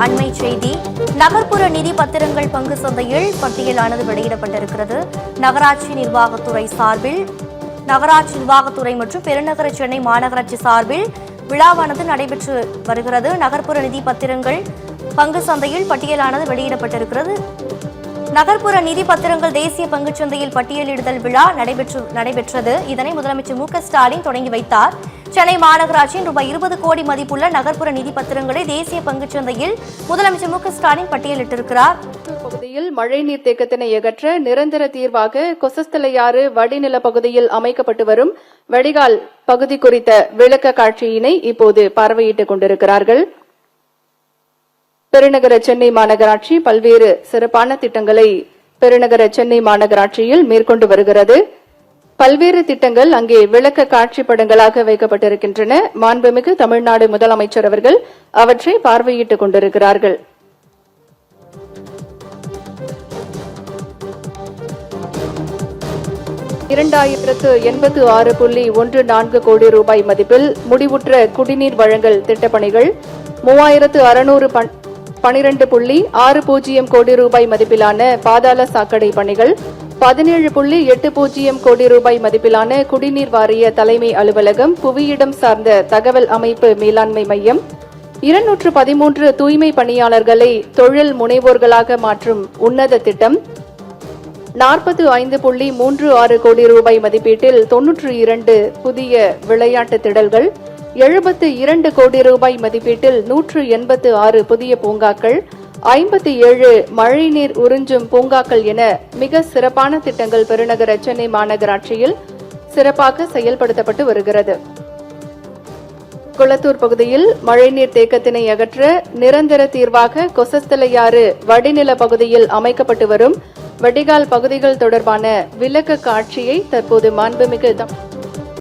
அண்மை செய்தி. நகர்ப்புற நிதி பத்திரங்கள் பங்கு சந்தையில் பட்டியலானது வெளியிடப்பட்டிருக்கிறது. நகராட்சி நிர்வாகத்துறை மற்றும் பெருநகர சென்னை மாநகராட்சி சார்பில் விழாவானது நடைபெற்று வருகிறது. நகர்ப்புற நிதி பத்திரங்கள் பங்கு சந்தையில் பட்டியலானது வெளியிடப்பட்டிருக்கிறது. நகர்ப்புற நிதி பத்திரங்கள் தேசிய பங்குச்சந்தையில் பட்டியலிடுதல் விழா நடைபெற்றது. இதனை முதலமைச்சர் மு க ஸ்டாலின் தொடங்கி வைத்தார். சென்னை மாநகராட்சியின் ரூபாய் 20 கோடி மதிப்புள்ள நகர்ப்புற நிதி பத்திரங்களை தேசிய பங்குச்சந்தையில் முதலமைச்சர் மு க ஸ்டாலின் பட்டியலிட்டிருக்கிறார். பகுதியில் மழைநீர் தேக்கத்தினை அகற்ற நிரந்தர தீர்வாக கொசஸ்தலையாறு வடிநில பகுதியில் அமைக்கப்பட்டு வரும் வடிகால் பகுதி குறித்த விளக்க காட்சியினை இப்போது பார்வையிட்டுக் கொண்டிருக்கிறார்கள். பெருநகர சென்னை மாநகராட்சி பல்வேறு சிறப்பான திட்டங்களை பெருநகர சென்னை மாநகராட்சியில் மேற்கொண்டு வருகிறது. பல்வேறு திட்டங்கள் அங்கே விளக்க காட்சி படங்களாக வைக்கப்பட்டிருக்கின்றன. மாண்புமிகு தமிழ்நாடு முதலமைச்சர் அவர்கள் அவற்றை பார்வையிட்டுக் கொண்டிருக்கிறார்கள். $2,086.14 கோடி ரூபாய் மதிப்பில் முடிவுற்ற குடிநீர் வழங்கல் திட்டப்பணிகள், 3,612.60 கோடி ரூபாய் மதிப்பிலான பாதாள சாக்கடை பணிகள், 17.80 கோடி ரூபாய் மதிப்பிலான குடிநீர் வாரிய தலைமை அலுவலகம், புவியிடம் சார்ந்த தகவல் அமைப்பு மேலாண்மை மையம், 213 தூய்மை பணியாளர்களை தொழில் முனைவோர்களாக மாற்றும் உன்னத திட்டம், 45.36 கோடி ரூபாய் மதிப்பீட்டில் 92 புதிய விளையாட்டு திடல்கள், 72 கோடி ரூபாய் மதிப்பீட்டில் 186 புதிய பூங்காக்கள், 57 மழைநீர் உறிஞ்சும் பூங்காக்கள் என மிக சிறப்பான திட்டங்கள் பெருநகர சென்னை மாநகராட்சியில் சிறப்பாக செயல்படுத்தப்பட்டு வருகிறது. குளத்தூர் பகுதியில் மழைநீர் தேக்கத்தினை அகற்ற நிரந்தர தீர்வாக கொசஸ்தலையாறு வடிநில பகுதியில் அமைக்கப்பட்டு வரும் வடிகால் பகுதிகள் தொடர்பான விளக்க காட்சியை தற்போது மாண்புமிகு